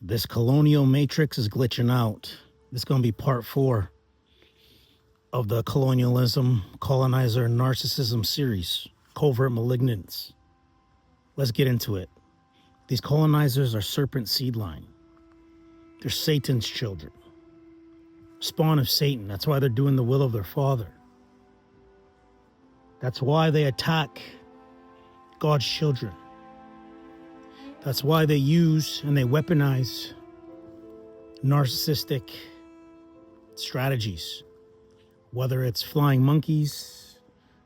This colonial matrix is glitching out. This is going to be part 4 of the colonialism, colonizer, narcissism series, covert malignants. Let's get into it. These colonizers are serpent seed line. They're Satan's children. Spawn of Satan. That's why they're doing the will of their father. That's why they attack God's children. That's why they use and they weaponize narcissistic strategies. Whether it's flying monkeys,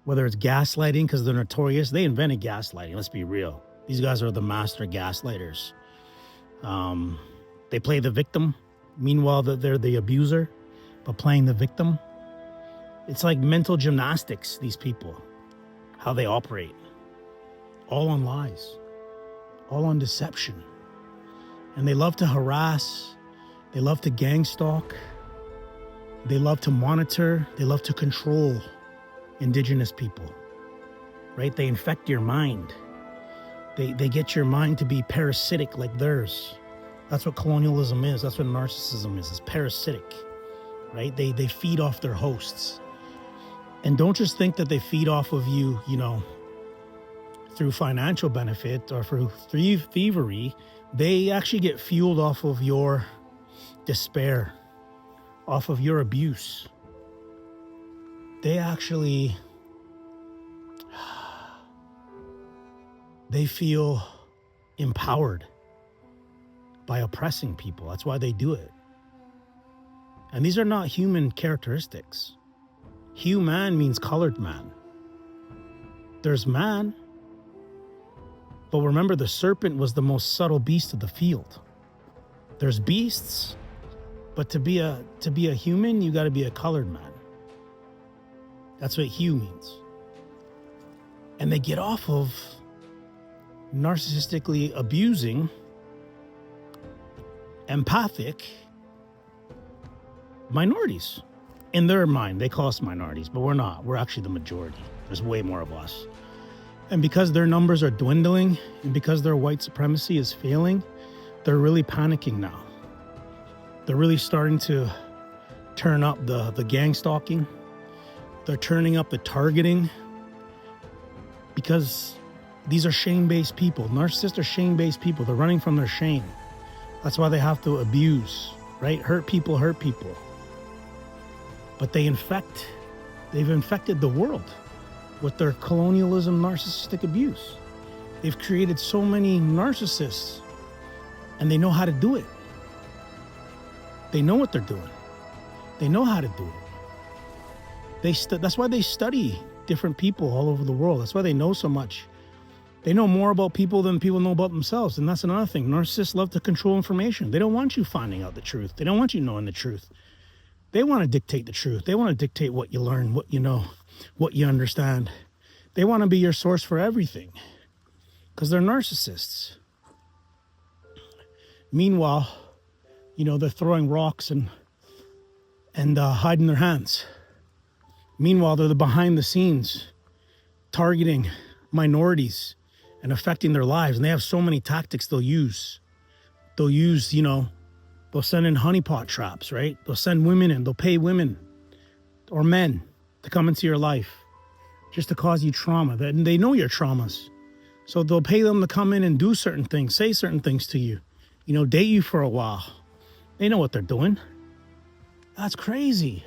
whether it's gaslighting, because they're notorious. They invented gaslighting, let's be real. These guys are the master gaslighters. They play the victim. Meanwhile, they're the abuser, but playing the victim. It's like mental gymnastics, these people, how they operate. All on lies, all on deception. And they love to harass, they love to gang stalk, they love to monitor, they love to control Indigenous people, right? They infect your mind. They get your mind to be parasitic like theirs. That's what colonialism is. That's what narcissism is. It's parasitic, right? They feed off their hosts. And don't just think that they feed off of you, through financial benefit or through thievery. They actually get fueled off of your despair, off of your abuse. They actually, they feel empowered by oppressing people. That's why they do it. And these are not human characteristics. Human means colored man. There's man. But remember, the serpent was the most subtle beast of the field. There's beasts, but to be a human, you got to be a colored man. That's what hue means. And they get off of narcissistically abusing empathic minorities. In their mind, they call us minorities, but we're not. We're actually the majority. There's way more of us. And because their numbers are dwindling, and because their white supremacy is failing, they're really panicking now. They're really starting to turn up the gang stalking. They're turning up the targeting. Because these are shame-based people. Narcissists are shame-based people. They're running from their shame. That's why they have to abuse, right? Hurt people. But they've infected the world with their colonialism, narcissistic abuse. They've created so many narcissists, and they know how to do it. They know what they're doing. They know how to do it. That's why they study different people all over the world. That's why they know so much. They know more about people than people know about themselves. And that's another thing. Narcissists love to control information. They don't want you finding out the truth. They don't want you knowing the truth. They want to dictate the truth. They want to dictate what you learn, what you know, what you understand. They want to be your source for everything because they're narcissists. Meanwhile, they're throwing rocks and hiding their hands. Meanwhile, they're the behind the scenes targeting minorities and affecting their lives. And they have so many tactics they'll use. They'll send in honeypot traps, right? They'll send women in. They'll pay women or men to come into your life just to cause you trauma. And they know your traumas. So they'll pay them to come in and do certain things, say certain things to you, date you for a while. They know what they're doing. That's crazy.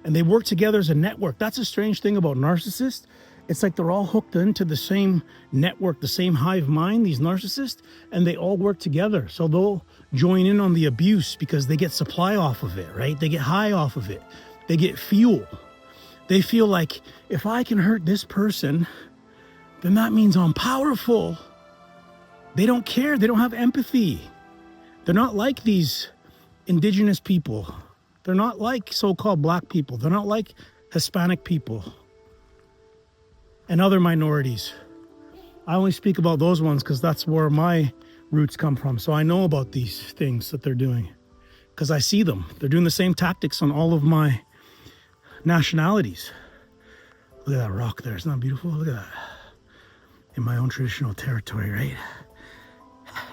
And they work together as a network. That's a strange thing about narcissists. It's like they're all hooked into the same network, the same hive mind, these narcissists, and they all work together. So they'll join in on the abuse because they get supply off of it, right? They get high off of it. They get fuel. They feel like if I can hurt this person, then that means I'm powerful. They don't care. They don't have empathy. They're not like these Indigenous people. They're not like so-called black people. They're not like Hispanic people and other minorities. I only speak about those ones because that's where my roots come from. So I know about these things that they're doing because I see them. They're doing the same tactics on all of my nationalities. Look at that rock there. Isn't that beautiful? Look at that. In my own traditional territory, right?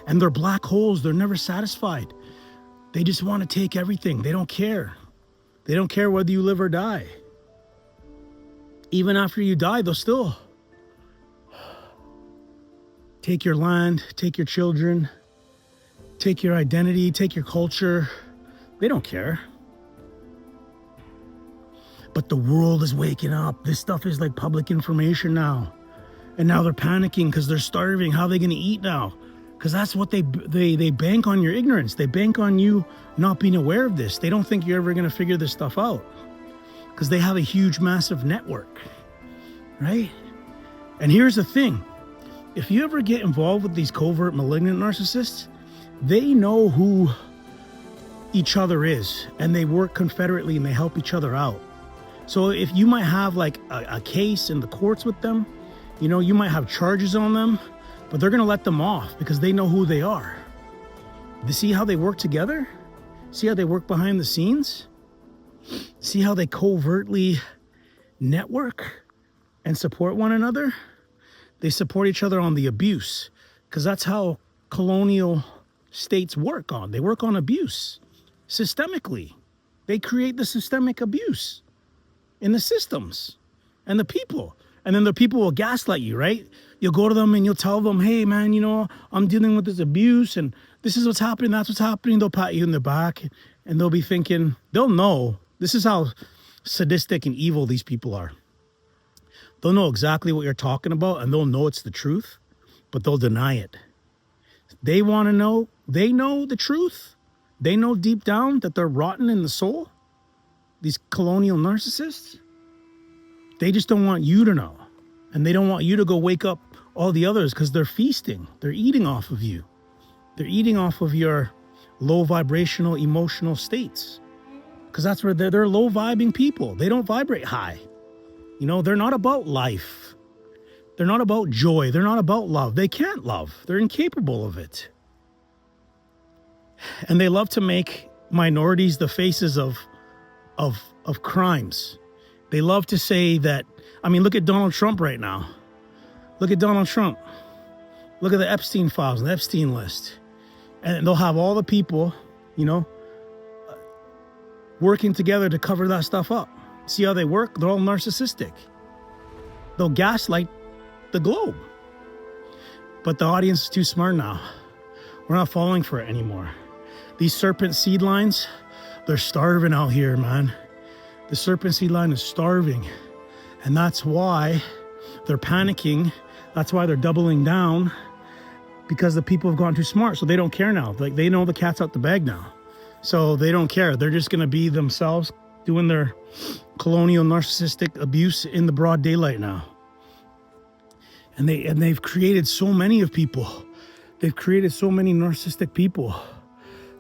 And they're black holes. They're never satisfied. They just want to take everything. They don't care. They don't care whether you live or die. Even after you die, they'll still take your land, take your children, take your identity, take your culture. They don't care. But the world is waking up. This stuff is like public information now. And now they're panicking because they're starving. How are they going to eat now? Because that's what they bank on your ignorance. They bank on you not being aware of this. They don't think you're ever going to figure this stuff out. Because they have a huge, massive network. Right? And here's the thing. If you ever get involved with these covert malignant narcissists, they know who each other is. And they work confederately and they help each other out. So if you might have like a case in the courts with them, you know, you might have charges on them, but they're going to let them off because they know who they are. You see how they work together? See how they work behind the scenes? See how they covertly network and support one another? They support each other on the abuse because that's how colonial states work on. They work on abuse systemically. They create the systemic abuse in the systems and the people. And then the people will gaslight you, right? You'll go to them and you'll tell them, hey, man, you know, I'm dealing with this abuse and this is what's happening, that's what's happening. They'll pat you in the back and they'll be thinking, they'll know. This is how sadistic and evil these people are. They'll know exactly what you're talking about and they'll know it's the truth, but they'll deny it. They want to know, they know the truth. They know deep down that they're rotten in the soul. These colonial narcissists, they just don't want you to know. And they don't want you to go wake up all the others because they're feasting. They're eating off of you. They're eating off of your low vibrational emotional states. Because that's where they're low vibing people. They don't vibrate high. You know, they're not about life. They're not about joy. They're not about love. They can't love. They're incapable of it. And they love to make minorities the faces of crimes. They love to say that, I mean, look at Donald Trump right now. Look at Donald Trump. Look at the Epstein files, the Epstein list. And they'll have all the people, you know, working together to cover that stuff up. See how they work? They're all narcissistic. They'll gaslight the globe. But the audience is too smart now. We're not falling for it anymore. These serpent seed lines, they're starving out here, man. The serpent seed line is starving. And that's why they're panicking. That's why they're doubling down. Because the people have gone too smart. So they don't care now. Like, they know the cat's out the bag now. So they don't care. They're just going to be themselves doing their colonial narcissistic abuse in the broad daylight now. And they've created so many of people. They've created so many narcissistic people.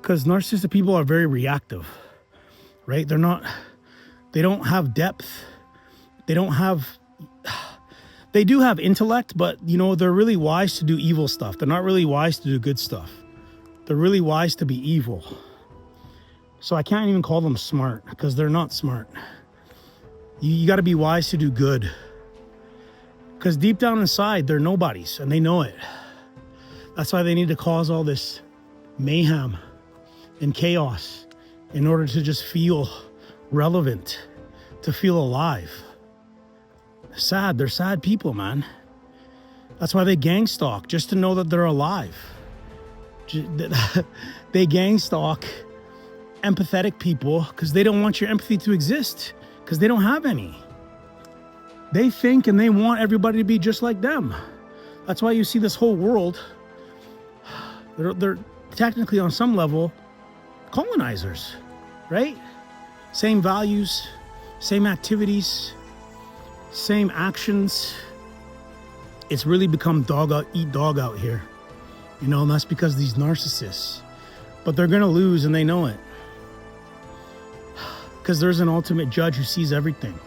Because narcissistic people are very reactive. Right? They don't have depth. They do have intellect, but, you know, they're really wise to do evil stuff. They're not really wise to do good stuff. They're really wise to be evil. So I can't even call them smart because they're not smart. You got to be wise to do good. Because deep down inside, they're nobodies and they know it. That's why they need to cause all this mayhem and chaos in order to just feel relevant, to feel alive. Sad. They're sad people, man. That's why they gang stalk, just to know that they're alive. They gang stalk empathetic people because they don't want your empathy to exist, because they don't have any. They think and they want everybody to be just like them. That's why you see this whole world. They're technically on some level colonizers, right? Same values, same activities, same actions. It's really become dog out, eat dog out here. You know, and that's because these narcissists. But they're going to lose and they know it. Because there's an ultimate judge who sees everything,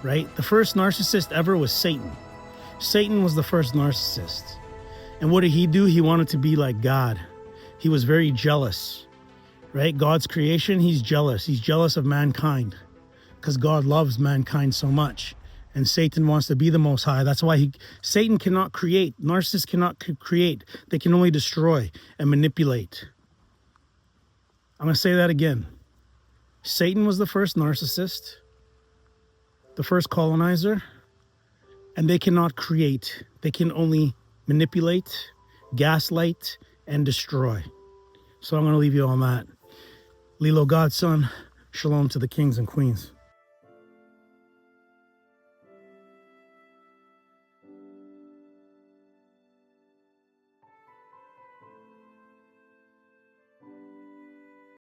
right? The first narcissist ever was Satan. Satan was the first narcissist. And what did he do? He wanted to be like God. He was very jealous, right? God's creation, he's jealous. He's jealous of mankind because God loves mankind so much. And Satan wants to be the Most High. That's why Satan cannot create. Narcissists cannot create. They can only destroy and manipulate. I'm going to say that again. Satan was the first narcissist, the first colonizer, and they cannot create. They can only manipulate, gaslight, and destroy. So I'm going to leave you on that. Lilo Godson, shalom to the kings and queens.